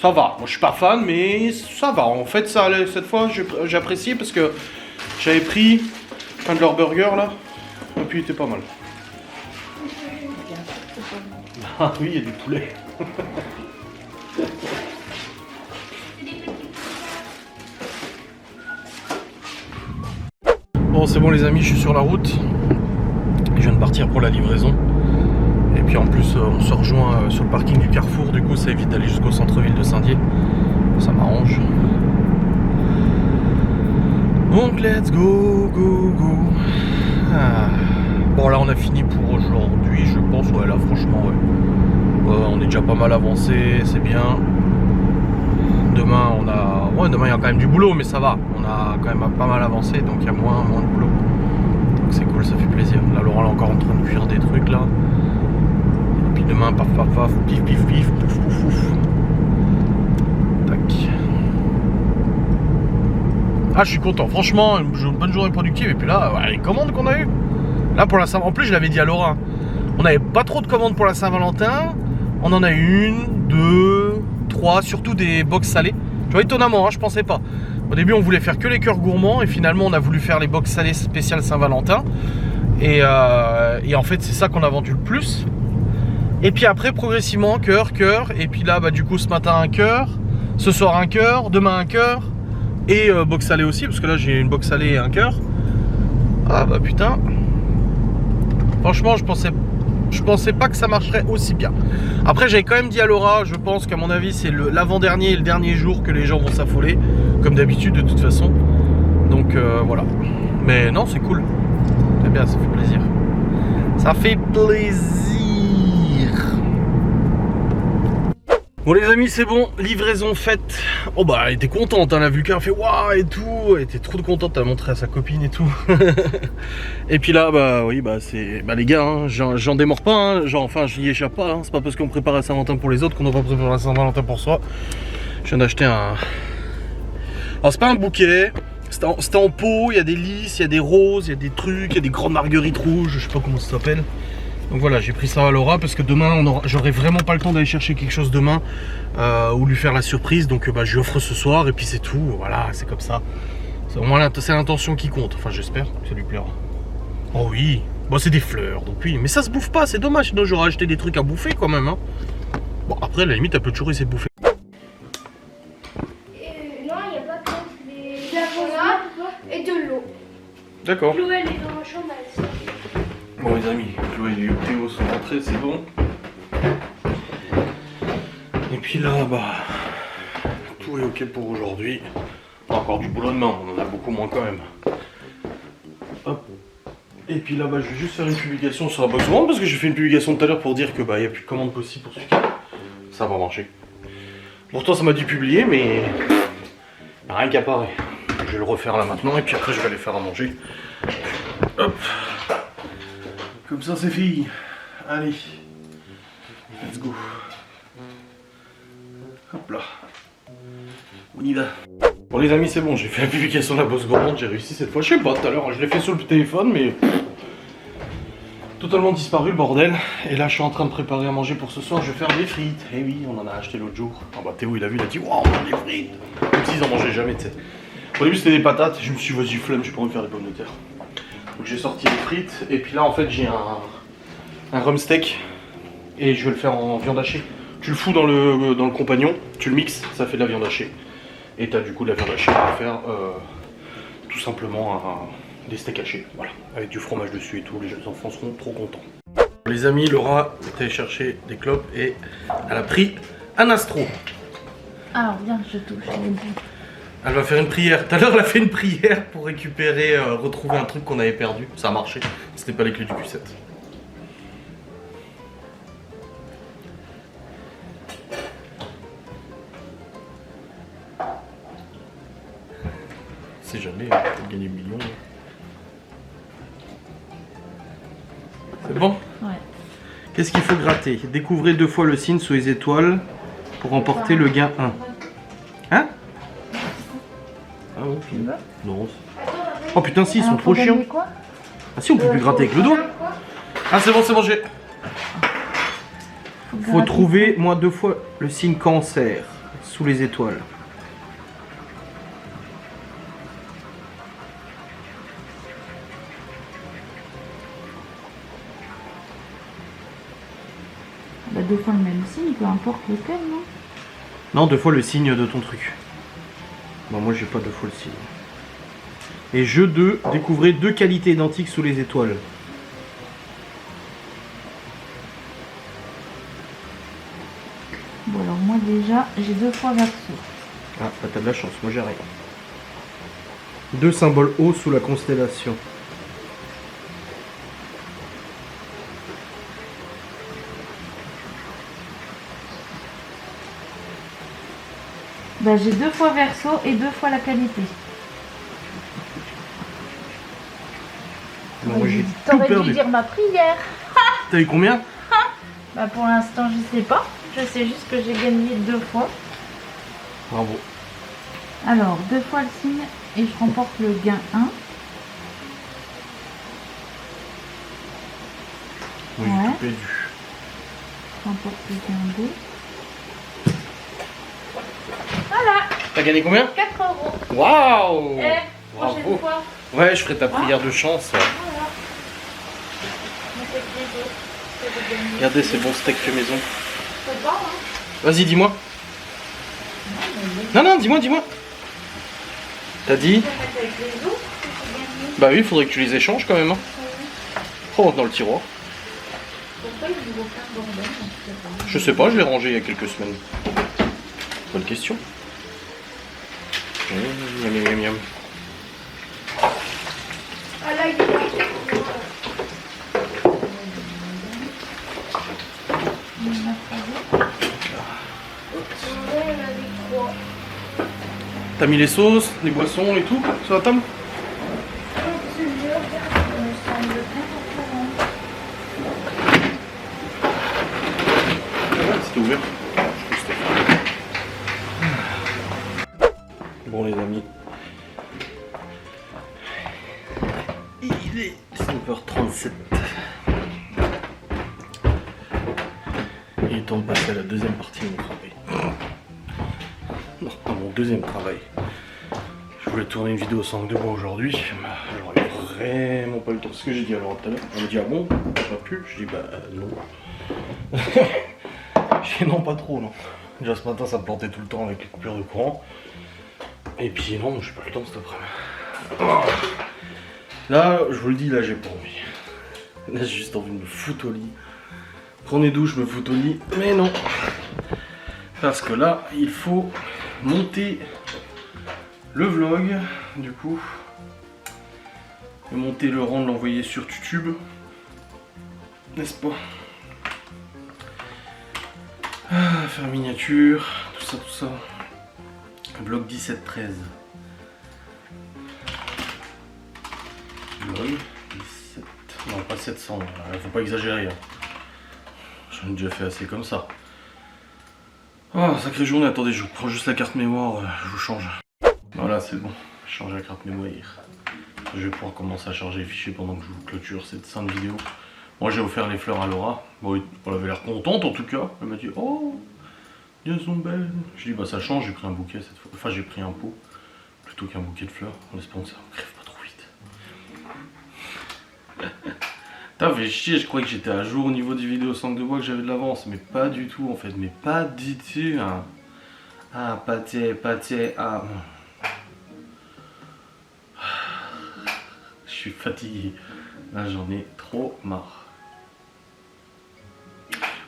ça va. Moi, je suis pas fan, mais ça va. En fait, ça allait. Cette fois, j'ai apprécié parce que j'avais pris un de leurs burgers là. Et puis, il était pas mal. Ah oui, il y a du poulet. Bon, c'est bon les amis, je suis sur la route. Je viens de partir pour la livraison. Et puis en plus, on se rejoint sur le parking du Carrefour. Du coup, ça évite d'aller jusqu'au centre-ville de Saint-Dié. Ça m'arrange. Donc, let's go. Ah. Bon, là, on a fini pour aujourd'hui, je pense. Ouais, là, franchement, ouais. On est déjà pas mal avancé, c'est bien. Demain, demain, il y a quand même du boulot, mais ça va. On a quand même pas mal avancé, donc il y a moins de boulot. Donc c'est cool, ça fait plaisir. Là, Laura est encore en train de cuire des trucs, là. Et puis demain, paf, pif, pouf, pouf. Tac. Ah, je suis content. Franchement, une bonne journée productive. Et puis là, ouais, les commandes qu'on a eues. Là, pour la Saint-Valentin, en plus, je l'avais dit à Laura. On n'avait pas trop de commandes pour la Saint-Valentin. On en a eu 1, 2, 3, surtout des box salées. Tu vois, étonnamment, hein, je pensais pas. Au début, on voulait faire que les cœurs gourmands et finalement, on a voulu faire les box salées spéciales Saint-Valentin. Et en fait, c'est ça qu'on a vendu le plus. Et puis après, progressivement, cœur. Et puis là, bah, du coup, ce matin, un cœur. Ce soir, un cœur. Demain, un cœur. Et box salée aussi, parce que là, j'ai une box salée et un cœur. Ah bah putain. Franchement, je pensais pas que ça marcherait aussi bien. Après, j'avais quand même dit à Laura, je pense qu'à mon avis, c'est l'avant-dernier et le dernier jour que les gens vont s'affoler, comme d'habitude de toute façon. Donc voilà. Mais non, c'est cool. C'est bien, ça fait plaisir. Ça fait plaisir. Bon les amis, c'est bon, livraison faite. Oh bah elle était contente, hein, la Vulcain a fait waouh et tout. Elle était trop contente, elle a montré à sa copine et tout. Et puis là, bah oui, bah c'est. Bah les gars, hein, j'en démords pas, hein, genre enfin j'y échappe pas, hein. C'est pas parce qu'on prépare la Saint-Valentin pour les autres qu'on doit pas préparer la Saint-Valentin pour soi. Je viens d'acheter un. Alors c'est pas un bouquet, c'était en pot, il y a des lys, il y a des roses, il y a des trucs, il y a des grandes marguerites rouges, je sais pas comment ça s'appelle. Donc voilà, j'ai pris ça à Laura parce que demain, j'aurai vraiment pas le temps d'aller chercher quelque chose demain ou lui faire la surprise. Donc bah, je lui offre ce soir et puis c'est tout. Voilà, c'est comme ça. C'est vraiment l'intention qui compte. Enfin, j'espère que ça lui plaira. Oh oui, bon, c'est des fleurs, donc oui. Mais ça se bouffe pas, c'est dommage. Sinon, j'aurais acheté des trucs à bouffer quand même. Hein. Bon, après, à la limite, elle peut toujours essayer de bouffer. Non, il n'y a pas que des chocolats et de l'eau. D'accord. L'eau, elle est dans la chambre. Bon les amis, Chloé et Théo sont rentrés, c'est bon. Et puis là, bah, tout est ok pour aujourd'hui. Encore du boulot demain, on en a beaucoup moins quand même. Hop. Et puis là, bah, je vais juste faire une publication sur la box grande parce que j'ai fait une publication tout à l'heure pour dire que bah, il n'y a plus de commande possible pour ce week-end. Ça va marcher. Pourtant, ça m'a dit publier, mais rien qu'apparaît. Je vais le refaire là maintenant et puis après, je vais aller faire à manger. Hop. Comme ça c'est fini. Allez. Let's go. Hop là. On y va. Bon les amis c'est bon, j'ai fait la publication de la bosse gourmande, j'ai réussi cette fois. Je sais pas, tout à l'heure je l'ai fait sur le téléphone mais totalement disparu le bordel. Et là je suis en train de préparer à manger pour ce soir, je vais faire des frites. Eh oui, on en a acheté l'autre jour. Ah bah Théo il a vu, il a dit waouh on a des frites. Comme s'ils en mangeaient jamais tu sais. Au début c'était des patates, je me suis dit vas-y flemme, j'ai pas envie de faire des pommes de terre. Donc j'ai sorti les frites et puis là en fait j'ai un rhum steak et je vais le faire en viande hachée. Tu le fous dans le compagnon, tu le mixes, ça fait de la viande hachée. Et tu as du coup de la viande hachée pour faire tout simplement des steaks hachés, voilà, avec du fromage dessus et tout, les enfants seront trop contents. Les amis, Laura est allée chercher des clopes et elle a pris un astro. Alors viens, je touche les bouts. Elle va faire une prière. Tout à l'heure, elle a fait une prière pour récupérer, retrouver un truc qu'on avait perdu. Ça a marché. C'était pas les clés du Q7. C'est jamais, peut-être gagner 1 million. C'est bon? Ouais. Qu'est-ce qu'il faut gratter? Découvrez 2 fois le signe sous les étoiles pour remporter le gain 1. Hein? Ah ouais, Tu veux? non. Oh putain, si, ils sont Alors, trop faut chiants. gagner quoi? Ah si, on peut plus gratter avec le doigt. Ah c'est bon, j'ai. Faut gratter. trouver, moi, 2 fois le signe cancer sous les étoiles. Bah, 2 fois le même signe, peu importe lequel, non? Non, 2 fois le signe de ton truc. Bon, moi j'ai pas 2 fois le signe. Et jeu 2, découvrez 2 qualités identiques sous les étoiles. Bon alors moi déjà, j'ai 2 fois Verseau. Ah, bah t'as de la chance, moi j'ai rien. 2 symboles hauts sous la constellation. Bah j'ai 2 fois Verseau et 2 fois la qualité. Bah, moi j'ai tout T'aurais dû perdu. dire ma prière. T'as eu combien? Bah pour l'instant je sais pas. Je sais juste que j'ai gagné 2 fois. Bravo. Alors 2 fois le signe et je remporte le gain 1. Moi j'ai Ouais. tout perdu. Je remporte le gain 2. Voilà, T'as gagné combien? 4 €. Waouh! Eh, prochaine Bravo. fois. Ouais, je ferai ta prière de chance. Voilà. On fait plaisir. Que de gagner. Regardez ces bons steaks fait maison. C'est bon, hein? Vas-y, dis-moi. Non, dis-moi. T'as dit? On va mettre avec les autres, c'est gagné. Bah oui, faudrait que tu les échanges quand même. Hein. Oh, dans le tiroir. Pourquoi il n'y a aucun bordel? Je sais pas, je l'ai rangé il y a quelques semaines. Bonne question. Miam, miam, miam, miam. Ah là, il est là. Ouais, il y en avait 3. T'as mis les sauces, les boissons et tout sur la table? Ouais, c'était ouvert. Je crois que c'était fermé. Bon les amis. Il est 9h37. Il est temps de passer à la deuxième partie de mon travail. Non, pas mon deuxième travail. Je voulais tourner une vidéo sans de bois aujourd'hui, mais j'aurais vraiment pas eu le temps. C'est ce que j'ai dit à Laura tout à l'heure. Elle m'a dit ah bon, t'as pas pu? Je dis bah non. J'ai dit non pas trop non. Déjà ce matin ça me plantait tout le temps avec les coupures de courant. Et puis non, j'ai pas le temps cet après-midi. Là, je vous le dis, là j'ai pas envie. Là j'ai juste envie de me foutre au lit. Prendre des douches, me foutre au lit. Mais non. Parce que là, il faut monter le vlog, du coup. Et monter le rang, l'envoyer sur YouTube. N'est-ce pas? Ah, faire miniature, tout ça. Vlog 17-13. Vlog 17. Non, pas 700. Faut pas exagérer. Hein. J'en ai déjà fait assez comme ça. Oh, sacrée journée. Attendez, je vous prends juste la carte mémoire. Je vous change. Voilà, c'est bon. J'ai changé la carte mémoire hier. Je vais pouvoir commencer à charger les fichiers pendant que je vous clôture cette sainte vidéo. Moi, j'ai offert les fleurs à Laura. Bon, elle avait l'air contente en tout cas. Elle m'a dit oh, elles sont belles. Je dis bah ça change. J'ai pris un bouquet cette fois. Enfin, j'ai pris un pot plutôt qu'un bouquet de fleurs. En espérant que ça ne crève pas trop vite. T'as fait chier, je croyais que j'étais à jour au niveau des vidéos 5 de bois, que j'avais de l'avance, mais pas du tout en fait, mais pas du tout. Hein. Ah, pâté, ah. Je suis fatigué, là j'en ai trop marre.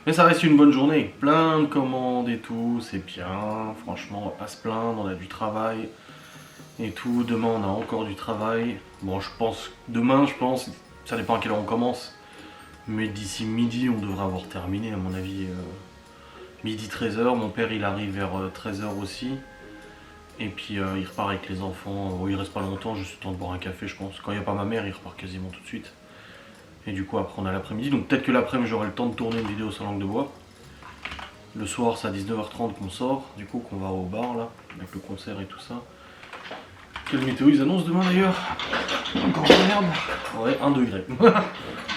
Mais ça reste une bonne journée, plein de commandes et tout, c'est bien, franchement on va pas se plaindre, on a du travail et tout, demain on a encore du travail. Bon demain je pense, ça dépend à quelle heure on commence, mais d'ici midi on devrait avoir terminé à mon avis, midi 13h, mon père il arrive vers 13h aussi. Et puis il repart avec les enfants, il reste pas longtemps, juste le temps de boire un café je pense. Quand il n'y a pas ma mère, il repart quasiment tout de suite. Et du coup après on a l'après-midi, donc peut-être que l'après-midi j'aurai le temps de tourner une vidéo sur Langue de Bois. Le soir c'est à 19h30 qu'on sort, du coup qu'on va au bar là, avec le concert et tout ça. Quelle météo ils annoncent demain d'ailleurs? Encore de merde. Ouais, 1 degré.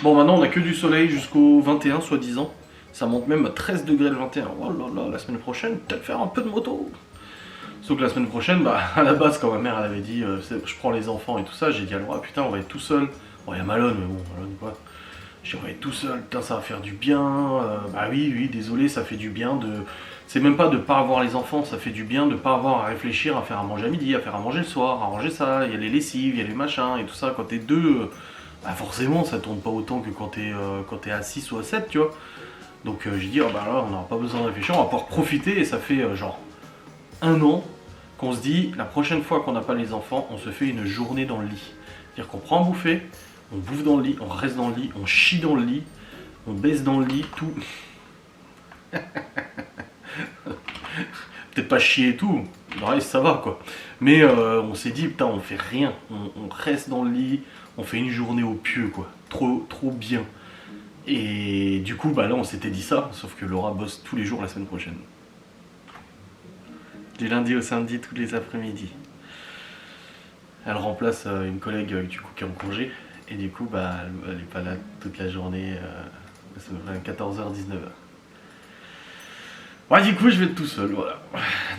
Bon maintenant on a que du soleil jusqu'au 21 soi-disant. Ça monte même à 13 degrés le 21. Oh là là, la semaine prochaine, peut-être faire un peu de moto. Sauf que la semaine prochaine, bah à la base quand ma mère elle avait dit je prends les enfants et tout ça, j'ai dit à Laura putain on va être tout seul. Bon il y a Malone mais bon Malone quoi. J'ai dit on va être tout seul, putain ça va faire du bien. Bah oui désolé ça fait du bien de. C'est même pas de pas avoir les enfants, ça fait du bien de pas avoir à réfléchir à faire à manger à midi, à faire à manger le soir, à ranger ça, il y a les lessives, il y a les machins et tout ça. Quand t'es deux, bah forcément ça tourne pas autant que quand t'es à 6 ou à 7 tu vois. Donc j'ai dit bah là on n'aura pas besoin de réfléchir, on va pouvoir profiter et ça fait genre 1 an qu'on se dit la prochaine fois qu'on n'a pas les enfants, on se fait une journée dans le lit. C'est-à-dire qu'on prend à bouffer, on bouffe dans le lit, on reste dans le lit, on chie dans le lit, on baisse dans le lit, tout. Peut-être pas chier et tout, le reste ça va quoi. Mais on s'est dit putain on fait rien, on reste dans le lit, on fait une journée au pieu quoi. Trop bien. Et du coup bah là on s'était dit ça, sauf que Laura bosse tous les jours la semaine prochaine. Du lundi au samedi, tous les après-midi. Elle remplace une collègue du coup qui est en congé. Et du coup, bah, elle est pas là toute la journée. Ça devrait être 14h, 19h. Ouais, du coup, je vais être tout seul, voilà.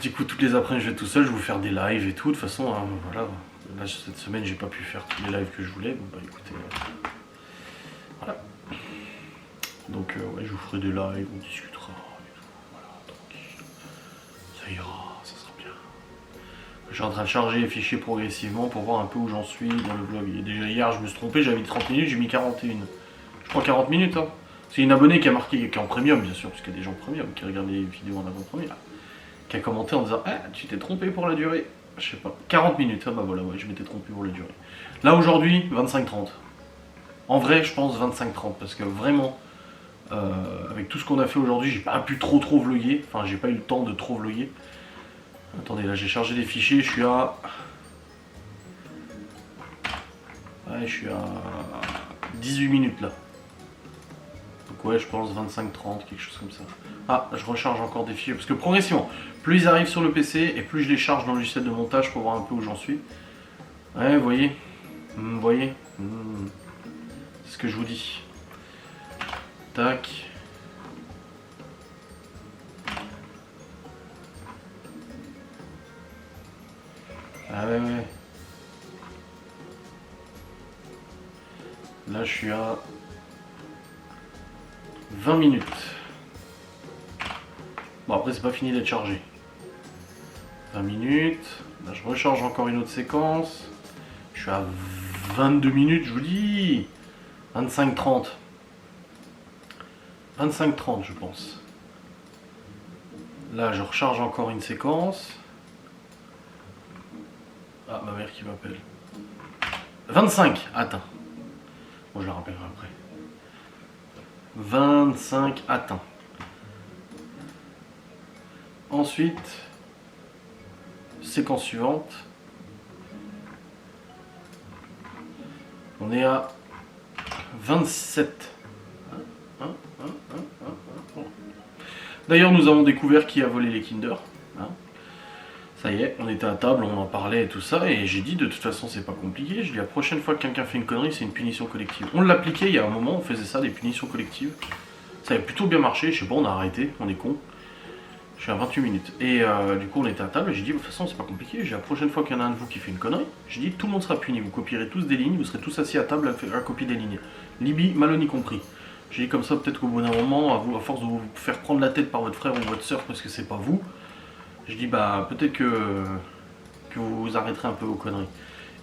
Du coup, toutes les après-midi, je vais être tout seul. Je vais vous faire des lives et tout. De toute façon, hein, voilà. Là, cette semaine, j'ai pas pu faire tous les lives que je voulais. Bon, bah écoutez, voilà. Donc, ouais, je vous ferai des lives, on discutera. Et tout. Voilà, tranquille. Ça ira. Je suis en train de charger les fichiers progressivement pour voir un peu où j'en suis dans le vlog. Et déjà hier je me suis trompé, j'avais mis 30 minutes, j'ai mis 41. Je crois 40 minutes. Hein. C'est une abonnée qui a marqué, qui est en premium bien sûr, parce qu'il y a des gens premium qui regardent les vidéos en avant-première, qui a commenté en disant ah tu t'es trompé pour la durée. Je sais pas. 40 minutes, ah bah voilà, ouais, je m'étais trompé pour la durée. Là aujourd'hui, 25-30. En vrai je pense 25-30 parce que vraiment avec tout ce qu'on a fait aujourd'hui, j'ai pas pu trop vlogger, enfin j'ai pas eu le temps de trop vlogger. Attendez, là j'ai chargé les fichiers, je suis à... Ouais, je suis à 18 minutes là. Donc ouais, je pense 25-30, quelque chose comme ça. Ah, je recharge encore des fichiers, parce que progressivement, plus ils arrivent sur le PC, et plus je les charge dans le logiciel de montage pour voir un peu où j'en suis. Ouais, vous voyez, c'est ce que je vous dis. Tac. Ah ouais. Là je suis à 20 minutes. Bon après c'est pas fini d'être chargé. 20 minutes. Là je recharge encore une autre séquence. Je suis à 22 minutes, je vous dis. 25-30. 25-30 je pense. Là je recharge encore une séquence. Ah, ma mère qui m'appelle. 25, atteint. Bon, je la rappellerai après. 25, atteint. Ensuite, séquence suivante. On est à 27. D'ailleurs, nous avons découvert qui a volé les Kinder. Ça y est, on était à table, on en parlait et tout ça, et j'ai dit de toute façon c'est pas compliqué, je dis la prochaine fois que quelqu'un fait une connerie c'est une punition collective. On l'appliquait il y a un moment, on faisait ça, des punitions collectives. Ça avait plutôt bien marché, je sais pas, on a arrêté, on est con. Je suis à 28 minutes. Et du coup on était à table et j'ai dit de toute façon c'est pas compliqué, j'ai dit la prochaine fois qu'il y en a un de vous qui fait une connerie, j'ai dit tout le monde sera puni, vous copierez tous des lignes, vous serez tous assis à table à copier des lignes. Libye, Malone y compris. J'ai dit comme ça peut-être qu'au bout d'un moment, à force de vous faire prendre la tête par votre frère ou votre soeur parce que c'est pas vous, je dis bah peut-être que vous arrêterez un peu vos conneries.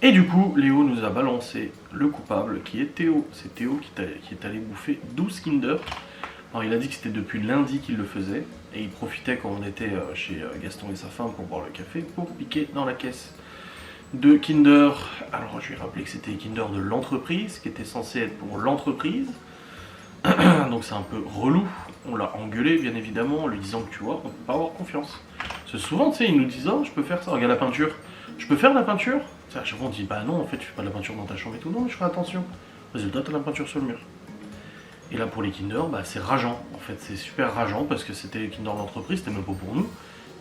Et du coup, Léo nous a balancé le coupable qui est Théo. C'est Théo qui est allé bouffer 12 Kinder Alors il a dit que c'était depuis lundi qu'il le faisait, et il profitait quand on était chez Gaston et sa femme pour boire le café, pour piquer dans la caisse de Kinder. Alors je lui ai rappelé que c'était Kinder de l'entreprise, qui était censé être pour l'entreprise. Donc c'est un peu relou. On l'a engueulé bien évidemment en lui disant que tu vois, on peut pas avoir confiance. Parce que souvent tu sais, ils nous disent oh je peux faire ça, regarde la peinture. Je peux faire de la peinture? À chaque fois on dit bah non en fait tu fais pas de la peinture dans ta chambre et tout, non je ferai attention. Résultat t'as de la peinture sur le mur. Et là pour les Kinder, bah, c'est rageant en fait, c'est super rageant parce que c'était les Kinder d'entreprise, c'était même pas pour nous.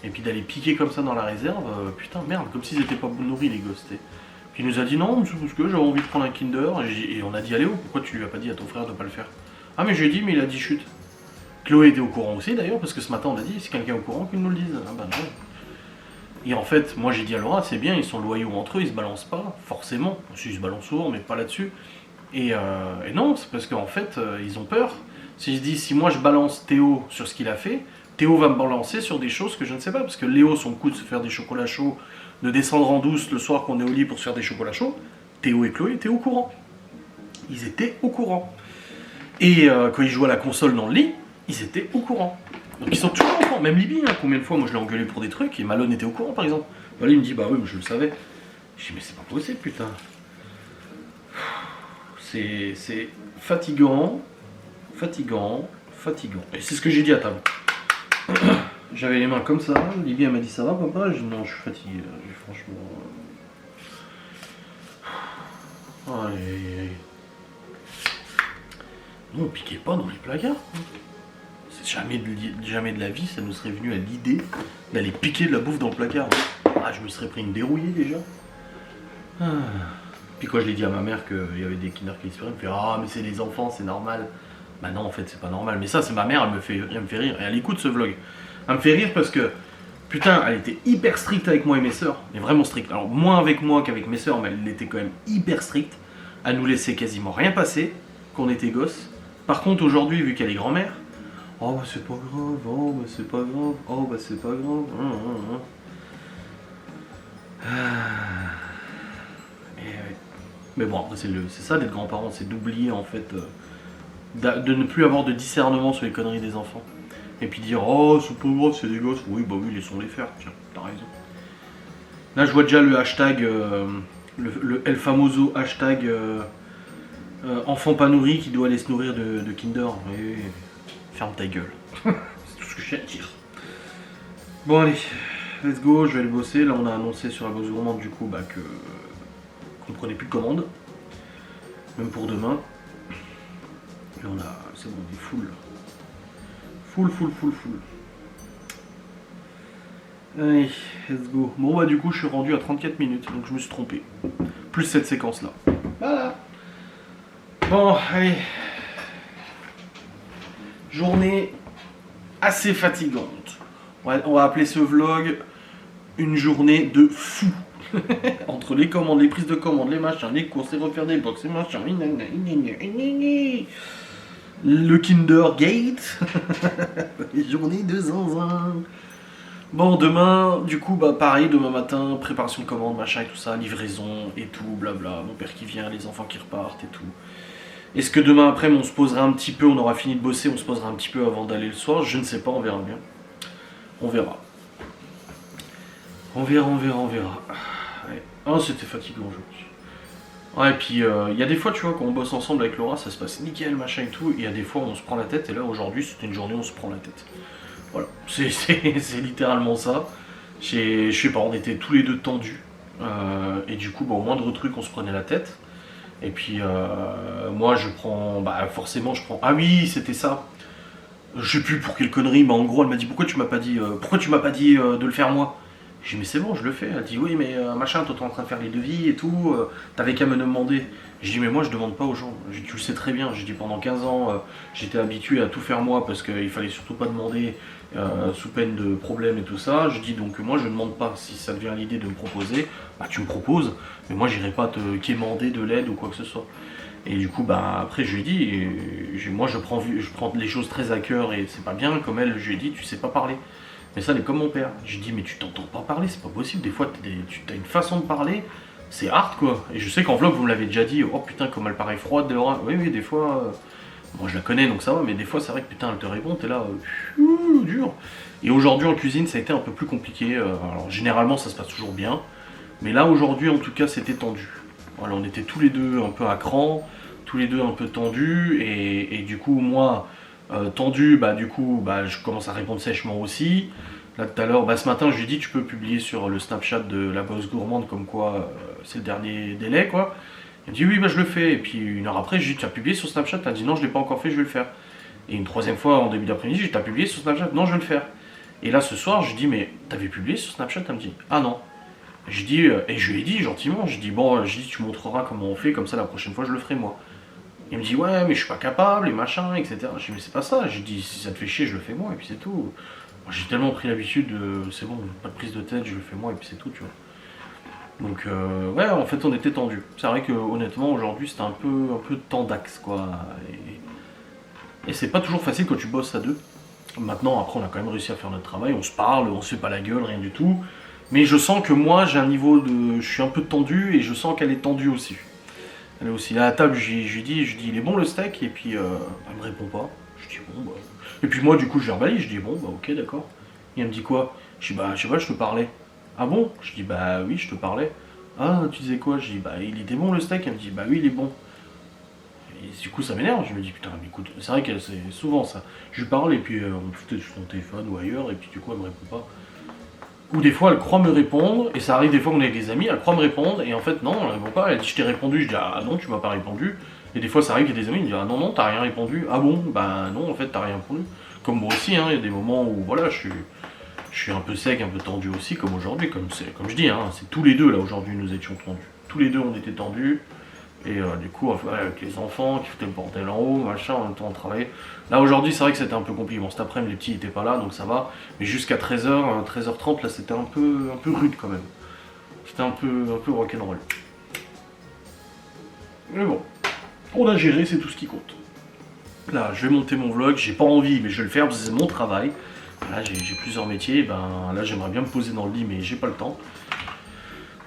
Et puis d'aller piquer comme ça dans la réserve, putain merde, comme s'ils étaient pas nourris les gosses. Puis il nous a dit non, c'est parce que j'avais envie de prendre un Kinder, et on a dit allez oh, pourquoi tu lui as pas dit à ton frère de pas le faire? Ah mais je lui ai dit mais il a dit chute. Chloé était au courant aussi d'ailleurs, parce que ce matin on a dit si quelqu'un est au courant qu'il nous le dise. Ah bah non. Et en fait, moi j'ai dit à Laura, c'est bien, ils sont loyaux entre eux, ils se balancent pas, forcément. Si, ils se balancent souvent, mais pas là-dessus. Et non, c'est parce qu'en fait, ils ont peur. Si je dis, si moi je balance Théo sur ce qu'il a fait, Théo va me balancer sur des choses que je ne sais pas. Parce que Léo, son coup de se faire des chocolats chauds, de descendre en douce le soir qu'on est au lit pour se faire des chocolats chauds, Théo et Chloé étaient au courant. Ils étaient au courant. Et quand ils jouaient à la console dans le lit, ils étaient au courant. Donc ils sont toujours au courant. Même Libby, hein, combien de fois moi je l'ai engueulé pour des trucs, et Malone était au courant par exemple. Bah, lui il me dit, bah oui, mais je le savais. Je dis, mais c'est pas possible, putain. C'est fatigant, fatigant, fatigant. Et c'est ce que j'ai dit à table. J'avais les mains comme ça, Libby elle m'a dit ça va papa? Je dis non, je suis fatigué, franchement. Aïe aïe aïe. Nous on piquait pas dans les placards. Jamais de la vie ça nous serait venu à l'idée d'aller piquer de la bouffe dans le placard. Ah, je me serais pris une dérouillée déjà. Ah. Puis quand je l'ai dit à ma mère qu'il y avait des Kinder qui disparaissaient, elle me fait ah mais c'est les enfants, c'est normal. Bah non en fait c'est pas normal. Mais ça c'est ma mère, elle me fait rire. Et elle écoute ce vlog. Elle me fait rire parce que putain elle était hyper stricte avec moi et mes sœurs. Mais vraiment stricte. Alors moins avec moi qu'avec mes sœurs, mais elle était quand même hyper stricte. Elle nous laissait quasiment rien passer quand on était gosses. Par contre aujourd'hui vu qu'elle est grand-mère, oh bah c'est pas grave, oh bah c'est pas grave, oh bah c'est pas grave. Mais bon, après c'est ça d'être grand-parent, c'est d'oublier en fait, de ne plus avoir de discernement sur les conneries des enfants. Et puis dire oh c'est pas grave, c'est des gosses, oui bah oui laissons-les faire, tiens, t'as raison. Là je vois déjà le hashtag, le El Famoso hashtag enfant pas nourri qui doit aller se nourrir de Kinder. Oui, ferme ta gueule. C'est tout ce que j'ai à dire. Bon allez, let's go, je vais aller bosser. Là on a annoncé sur la box gourmande du coup bah, qu'on ne prenait plus de commandes. Même pour demain. Et on a. C'est bon, on est full. Full. Allez, let's go. Bon bah du coup je suis rendu à 34 minutes, donc je me suis trompé. Plus cette séquence là. Voilà. Bon, allez. Journée assez fatigante. On va appeler ce vlog une journée de fou. Entre les commandes, les prises de commandes, les machins, les courses, les refaire des box, les machins, le Kinder Gate, les journées de zinzin. Bon, demain, du coup, bah pareil, demain matin, préparation de commandes, machin et tout ça, livraison et tout, blabla, mon père qui vient, les enfants qui repartent et tout. Est-ce que demain après, on se posera un petit peu, on aura fini de bosser, on se posera un petit peu avant d'aller le soir? Je ne sais pas, on verra bien. On verra. On verra. Ouais. Oh, c'était fatigant aujourd'hui. Ouais, et puis il y a des fois, tu vois, quand on bosse ensemble avec Laura, ça se passe nickel, machin et tout. Il y a des fois où on se prend la tête, et là, aujourd'hui, c'était une journée où on se prend la tête. Voilà, c'est littéralement ça. Je sais pas, on était tous les deux tendus. Et du coup, bah, au moindre truc, on se prenait la tête. Et puis, moi, je prends... Bah, forcément, je prends... Ah oui, c'était ça. Je sais plus pour quelle connerie, mais en gros, elle m'a dit, pourquoi tu m'as pas dit de le faire moi? J'ai dit mais c'est bon, je le fais. Elle dit oui mais machin, toi t'es en train de faire les devis et tout, t'avais qu'à me demander. J'ai dit mais moi je demande pas aux gens. J'ai dit tu le sais très bien. J'ai dit pendant 15 ans j'étais habitué à tout faire moi parce qu'il fallait surtout pas demander sous peine de problème et tout ça. Je dis donc moi je ne demande pas. Si ça devient l'idée de me proposer, bah tu me proposes, mais moi j'irai pas te quémander de l'aide ou quoi que ce soit. Et du coup bah après je lui ai dit, moi je prends les choses très à cœur et c'est pas bien comme elle, je lui ai dit tu sais pas parler. Mais ça, elle est comme mon père. Je dis, mais tu t'entends pas parler, c'est pas possible. Des fois, tu as une façon de parler, c'est hard quoi. Et je sais qu'en vlog, vous me l'avez déjà dit, oh putain, comme elle paraît froide dehors. Oui, des fois, Moi je la connais donc ça va, mais des fois c'est vrai que putain elle te répond, t'es là, dur. Et aujourd'hui en cuisine ça a été un peu plus compliqué. Alors généralement ça se passe toujours bien, mais là aujourd'hui en tout cas c'était tendu. Voilà, on était tous les deux un peu à cran, tous les deux un peu tendus, et du coup moi tendu, bah du coup bah, je commence à répondre sèchement aussi. Là tout à l'heure, bah, ce matin je lui ai dit tu peux publier sur le Snapchat de la bosse gourmande comme quoi c'est le dernier délai quoi. Il me dit oui bah je le fais, et puis une heure après je lui ai dit tu as publié sur Snapchat, elle a dit non je l'ai pas encore fait, je vais le faire. Et une troisième fois en début d'après-midi, j'ai dit t'as publié sur Snapchat, non je vais le faire. Et là ce soir je lui dis mais t'avais publié sur Snapchat, elle me dit ah non. Je dis, et je lui ai dit gentiment, je dis bon, je dis tu montreras comment on fait, comme ça la prochaine fois je le ferai moi. Il me dit ouais mais je suis pas capable et machin etc. Je dis mais c'est pas ça, je dis si ça te fait chier je le fais moi et puis c'est tout. Moi, j'ai tellement pris l'habitude, c'est bon, pas de prise de tête, je le fais moi et puis c'est tout tu vois. Donc ouais en fait on était tendu. C'est vrai que honnêtement aujourd'hui c'était un peu tendax quoi. Et c'est pas toujours facile quand tu bosses à deux. Maintenant après on a quand même réussi à faire notre travail, on se parle, on se fait pas la gueule, rien du tout. Mais je sens que moi j'ai un niveau de... Je suis un peu tendu et je sens qu'elle est tendue aussi. Elle est aussi là à la table, je lui dis il est bon le steak, et puis elle me répond pas. Je dis bon bah... Et puis moi du coup je verbalise, je dis bon bah ok d'accord. Et elle me dit quoi? Je dis bah je sais pas, je te parlais. Ah bon? Je dis bah oui je te parlais. Ah tu disais quoi? Je dis bah il était bon le steak, elle me dit bah oui il est bon. Et du coup ça m'énerve, je me dis putain mais écoute, c'est vrai que c'est souvent ça. Je lui parle et puis on me foutait sur son téléphone ou ailleurs, et puis du coup elle me répond pas. Ou des fois elle croit me répondre, et ça arrive des fois qu'on est avec des amis, elle croit me répondre, et en fait non, elle répond pas, elle dit je t'ai répondu, je dis ah non tu m'as pas répondu, et des fois ça arrive qu'il y a des amis, ils me disent ah non non t'as rien répondu, ah bon, bah non en fait t'as rien répondu. Comme moi aussi, hein, il y a des moments où voilà je suis un peu sec, un peu tendu aussi, comme aujourd'hui, comme je dis, hein, c'est tous les deux là aujourd'hui nous étions tendus. Tous les deux on était tendus. Et du coup, avec les enfants qui foutaient le bordel en haut, machin, en même temps on travaillait. Là aujourd'hui, c'est vrai que c'était un peu compliqué. Bon, cet après-midi, les petits n'étaient pas là, donc ça va. Mais jusqu'à 13h, 13h30, là, c'était un peu rude quand même. C'était un peu rock'n'roll. Mais bon, on a géré, c'est tout ce qui compte. Là, je vais monter mon vlog, j'ai pas envie, mais je vais le faire parce que c'est mon travail. Là, j'ai plusieurs métiers, ben là, j'aimerais bien me poser dans le lit, mais j'ai pas le temps.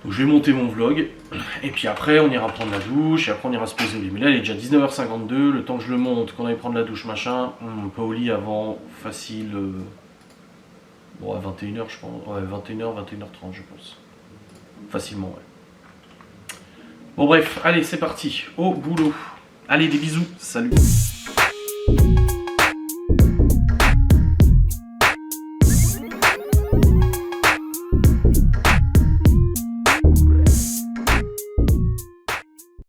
Donc je vais monter mon vlog, et puis après on ira prendre la douche, et après on ira se poser au lit. Mais là il est déjà 19h52, le temps que je le monte, qu'on aille prendre la douche machin, pas au lit avant facile, bon à 21h je pense, ouais 21h, 21h30 je pense. Facilement ouais. Bon bref, allez c'est parti, au boulot. Allez des bisous, salut.